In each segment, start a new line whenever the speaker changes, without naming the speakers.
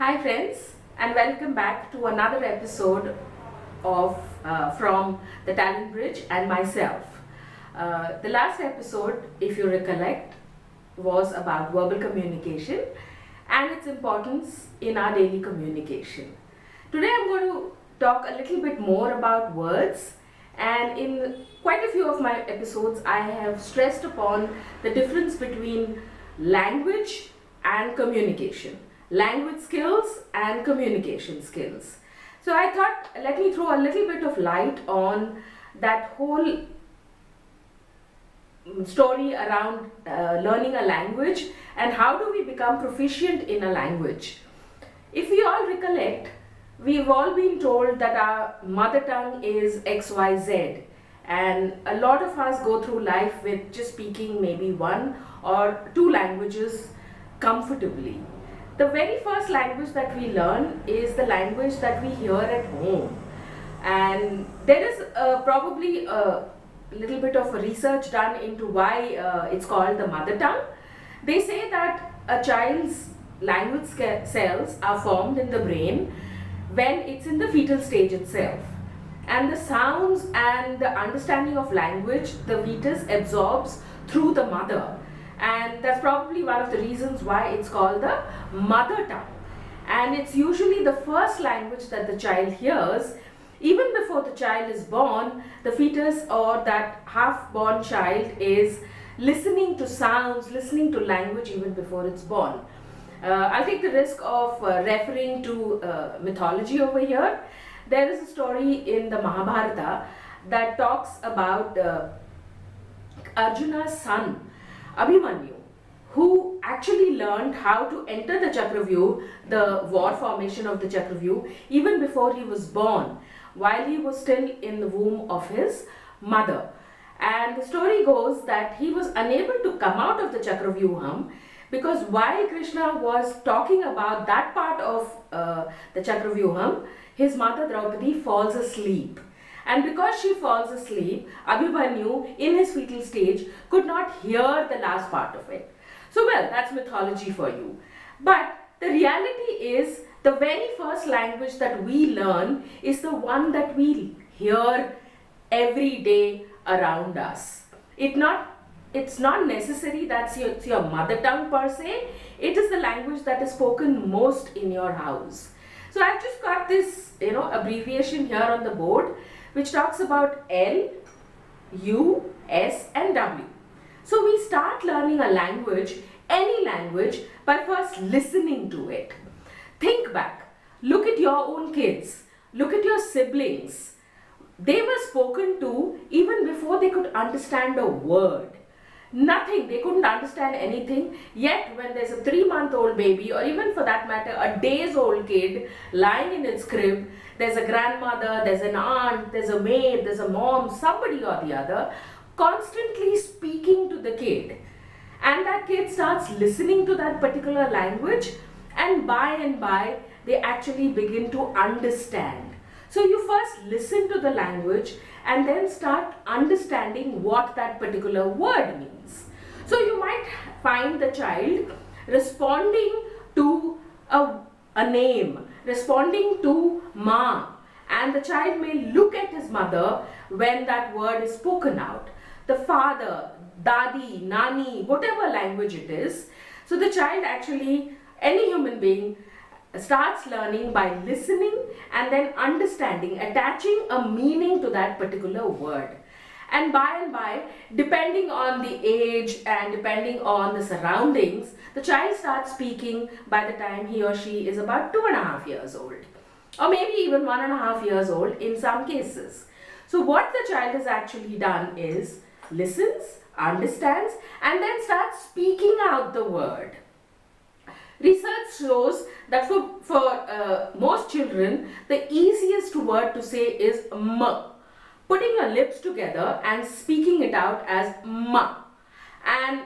Hi, friends, and welcome back to another episode of from the Talent Bridge and myself. The last episode, if you recollect, was about verbal communication and its importance in our daily communication. Today, I'm going to talk a little bit more about words, and in quite a few of my episodes, I have stressed upon the difference between language and communication, language skills and communication skills. So I thought, let me throw a little bit of light on that whole story around learning a language and how do we become proficient in a language. If we all recollect, we've all been told that our mother tongue is XYZ, and a lot of us go through life with just speaking maybe one or two languages comfortably. The very first language that we learn is the language that we hear at home, and there is probably a little bit of research done into why it's called the mother tongue. They say that a child's language cells are formed in the brain when it's in the fetal stage itself, and the sounds and the understanding of language the fetus absorbs through the mother, and that's probably one of the reasons why it's called the mother tongue. And it's usually the first language that the child hears. Even before the child is born, the fetus or that half born child is listening to sounds, listening to language even before it's born. I'll take the risk of referring to mythology over here. There is a story in the Mahabharata that talks about Arjuna's son Abhimanyu, who actually learned how to enter the Chakravyuh, the war formation of the Chakravyuh, even before he was born, while he was still in the womb of his mother. And the story goes that he was unable to come out of the Chakravyuham because while Krishna was talking about that part of the Chakravyuham, his mother Draupadi falls asleep. And because she falls asleep, Abhimanyu, in his fetal stage, could not hear the last part of it. So, well, that's mythology for you. But the reality is, the very first language that we learn is the one that we hear every day around us. It's not necessary that's your mother tongue per se. It is the language that is spoken most in your house. So I've just got this, abbreviation here on the board, which talks about L, U, S, and W. So we start learning a language, any language, by first listening to it. Think back. Look at your own kids. Look at your siblings. They were spoken to even before they could understand a word. Nothing. They couldn't understand anything. Yet when there's a 3-month-old baby, or even for that matter a days-old kid lying in its crib, there's a grandmother, there's an aunt, there's a maid, there's a mom, somebody or the other, constantly speaking to the kid. And that kid starts listening to that particular language, and by they actually begin to understand. So you first listen to the language and then start understanding what that particular word means. So you might find the child responding to a name, responding to ma, and the child may look at his mother when that word is spoken out. The father, dadi, nani, whatever language it is. So the child actually, any human being, starts learning by listening and then understanding, attaching a meaning to that particular word. And by, depending on the age and depending on the surroundings, the child starts speaking by the time he or she is about 2.5 years old, or maybe even 1.5 years old in some cases. So what the child has actually done is listens, understands, and then starts speaking out the word. Research shows that for most children, the easiest word to say is m. Putting your lips together and speaking it out as ma. And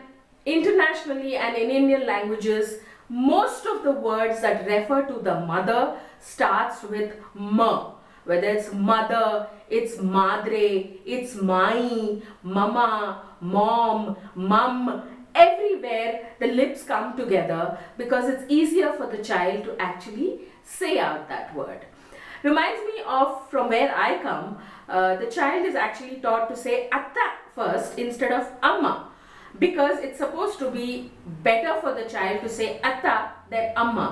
internationally and in Indian languages, most of the words that refer to the mother starts with ma. Whether it's mother, it's madre, it's mai, mama, mom, mum, everywhere where the lips come together because it's easier for the child to actually say out that word. Reminds me of from where I come, the child is actually taught to say atta first instead of amma, because it's supposed to be better for the child to say atta than amma.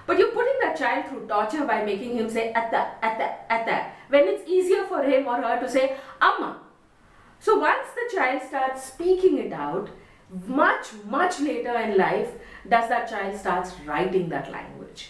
But you're putting that child through torture by making him say atta, atta, atta, when it's easier for him or her to say amma. So once the child starts speaking it out, much later in life does that child starts writing that language.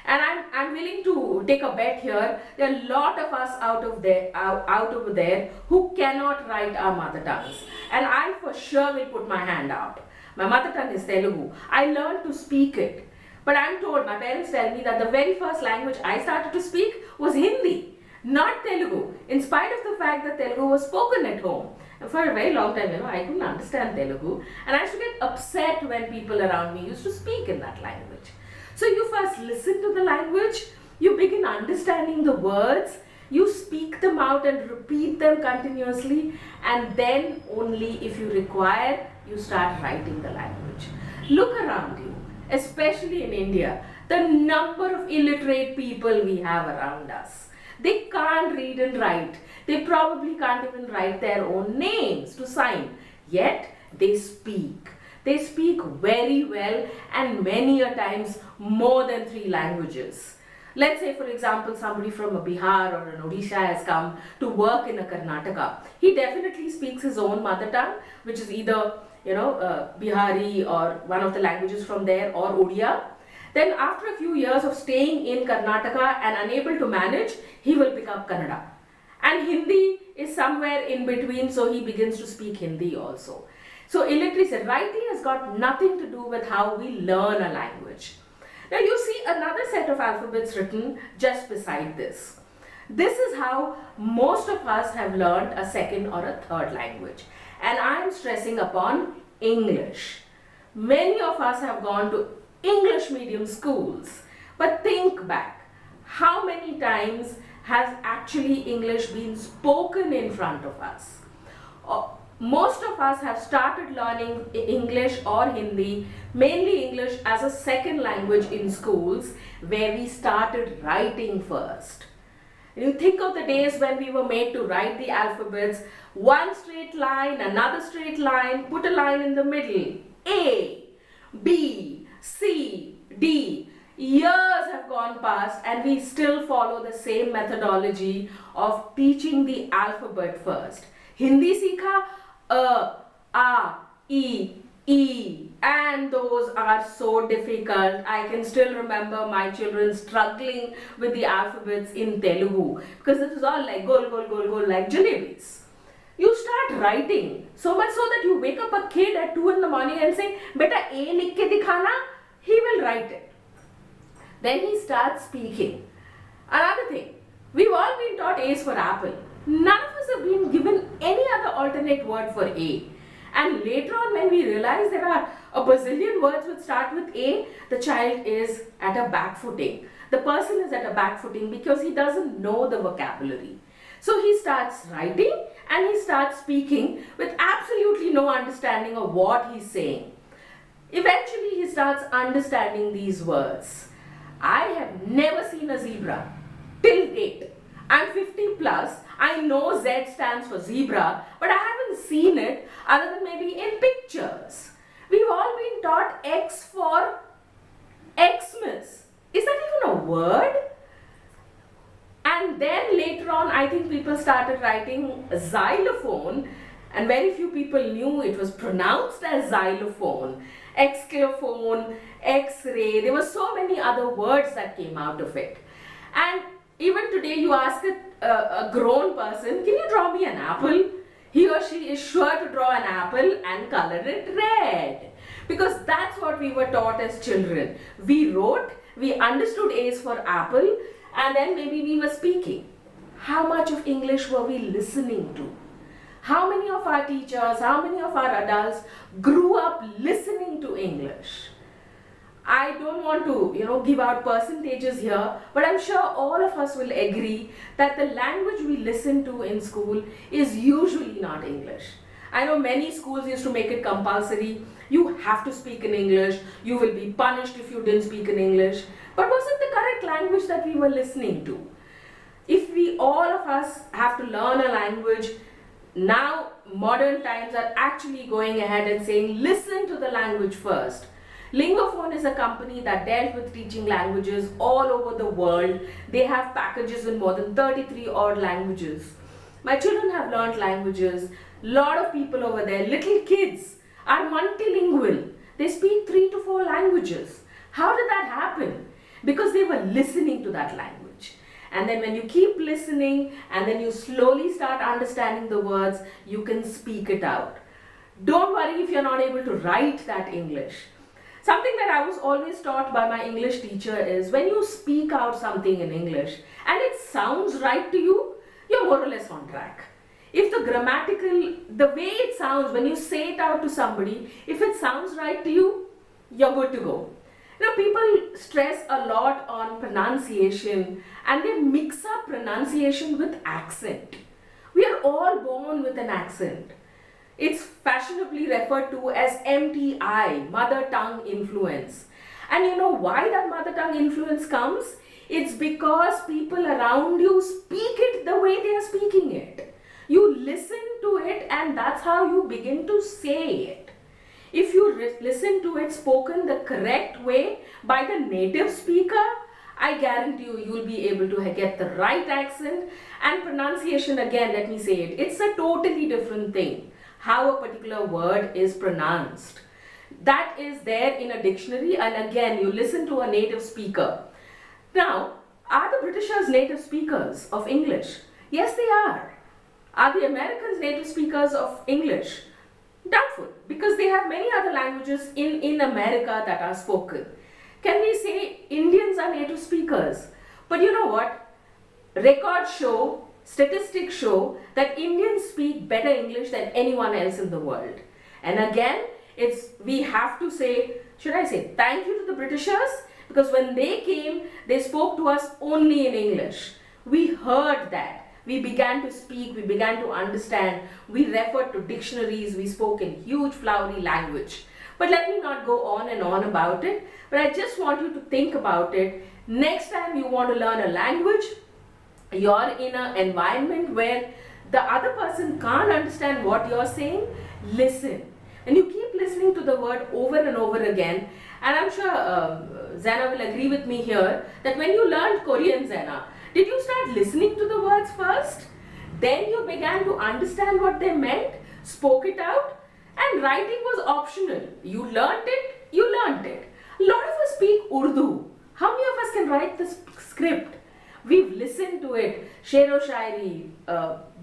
And I'm willing to take a bet here. There are a lot of us out over there who cannot write our mother tongues. And I for sure will put my hand up. My mother tongue is Telugu. I learned to speak it. But I'm told, my parents tell me that the very first language I started to speak was Hindi, not Telugu, in spite of the fact that Telugu was spoken at home. And for a very long time, I couldn't understand Telugu. And I used to get upset when people around me used to speak in that language. So you first listen to the language, you begin understanding the words, you speak them out and repeat them continuously, and then only if you require, you start writing the language. Look around you, especially in India, the number of illiterate people we have around us. They can't read and write. They probably can't even write their own names to sign. Yet they speak. They speak very well and many a times more than 3 languages. Let's say, for example, somebody from a Bihar or an Odisha has come to work in a Karnataka. He definitely speaks his own mother tongue, which is either, Bihari or one of the languages from there, or Odia. Then after a few years of staying in Karnataka and unable to manage, he will pick up Kannada. And Hindi is somewhere in between, so he begins to speak Hindi also. So illiteracy, writing has got nothing to do with how we learn a language. Now you see another set of alphabets written just beside this. This is how most of us have learned a second or a third language. And I am stressing upon English. Many of us have gone to English medium schools. But think back, how many times has actually English been spoken in front of us? Most of us have started learning English or Hindi, mainly English, as a second language in schools where we started writing first. You think of the days when we were made to write the alphabets, one straight line, another straight line, put a line in the middle, A, B, C, D. Years have gone past and we still follow the same methodology of teaching the alphabet first. Hindi sikha, A, E, and those are so difficult. I can still remember my children struggling with the alphabets in Telugu because it was all like gol, like jalebis. You start writing, so much so that you wake up a kid at 2 in the morning and say, Beta, A likh ke dikhana, he will write it. Then he starts speaking. Another thing, we've all been taught A is for apple. None of us have been given any other alternate word for A. And later on, when we realize there are a bazillion words which start with A, the child is at a back footing. The person is at a back footing because he doesn't know the vocabulary. So he starts writing and he starts speaking with absolutely no understanding of what he's saying. Eventually, he starts understanding these words. I have never seen a zebra till date. I'm 50 plus. I know Z stands for zebra, but I haven't seen it other than maybe in pictures. We've all been taught X for Xmas. Is that even a word? And then later on, I think people started writing xylophone, and very few people knew it was pronounced as xylophone, exclophone, X-ray. There were so many other words that came out of it. And even today, you ask a grown person, can you draw me an apple? He or she is sure to draw an apple and color it red. Because that's what we were taught as children. We wrote, we understood A is for apple, and then maybe we were speaking. How much of English were we listening to? How many of our teachers, how many of our adults grew up listening to English? I don't want to, give out percentages here, but I'm sure all of us will agree that the language we listen to in school is usually not English. I know many schools used to make it compulsory. You have to speak in English. You will be punished if you didn't speak in English. But was it the correct language that we were listening to? If we, all of us, have to learn a language, now modern times are actually going ahead and saying, listen to the language first. Lingophone is a company that dealt with teaching languages all over the world. They have packages in more than 33 odd languages. My children have learned languages. Lot of people over there, little kids, are multilingual. They speak 3 to 4 languages. How did that happen? Because they were listening to that language. And then when you keep listening and then you slowly start understanding the words, you can speak it out. Don't worry if you're not able to write that English. Something that I was always taught by my English teacher is when you speak out something in English and it sounds right to you, you're more or less on track. If the way it sounds when you say it out to somebody, if it sounds right to you, you're good to go. People stress a lot on pronunciation and they mix up pronunciation with accent. We are all born with an accent. It's fashionably referred to as MTI, mother tongue influence. And you know why that mother tongue influence comes? It's because people around you speak it the way they are speaking it. You listen to it and that's how you begin to say it. If you listen to it spoken the correct way by the native speaker, I guarantee you will be able to get the right accent. And pronunciation, again, let me say it, it's a totally different thing. How a particular word is pronounced. That is there in a dictionary, and again you listen to a native speaker. Now, are the Britishers native speakers of English? Yes, they are. Are the Americans native speakers of English? Doubtful, because they have many other languages in America that are spoken. Can we say Indians are native speakers? But you know what? Records show, statistics show that Indians speak better English than anyone else in the world. And again, we have to say, should I say thank you to the Britishers? Because when they came, they spoke to us only in English. We heard that. We began to speak, we began to understand, we referred to dictionaries, we spoke in huge flowery language. But let me not go on and on about it, but I just want you to think about it. Next time you want to learn a language, you're in an environment where the other person can't understand what you're saying, listen. And you keep listening to the word over and over again. And I'm sure Zana will agree with me here that when you learned Korean, Zana, did you start listening to the words first? Then you began to understand what they meant, spoke it out, and writing was optional. You learnt it, you learnt it. A lot of us speak Urdu. How many of us can write this script? We've listened to it, Shero-Shairi,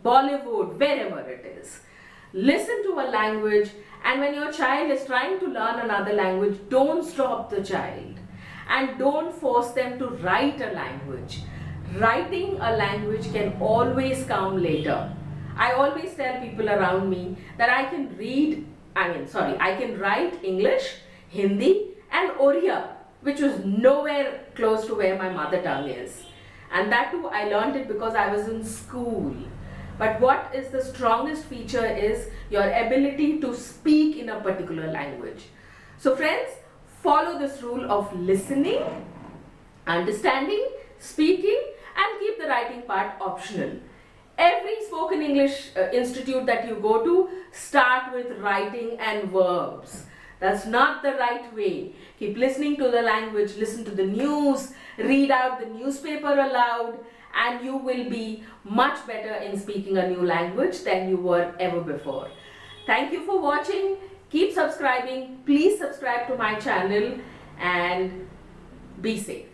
Bollywood, wherever it is. Listen to a language, and when your child is trying to learn another language, don't stop the child. And don't force them to write a language. Writing a language can always come later. I always tell people around me that I can write English, Hindi and Oriya, which was nowhere close to where my mother tongue is. And that too, I learned it because I was in school. But what is the strongest feature is your ability to speak in a particular language. So friends, follow this rule of listening, understanding, speaking, and keep the writing part optional. Every spoken English institute that you go to, start with writing and verbs. That's not the right way. Keep listening to the language, listen to the news, read out the newspaper aloud, and you will be much better in speaking a new language than you were ever before. Thank you for watching. Keep subscribing. Please subscribe to my channel and be safe.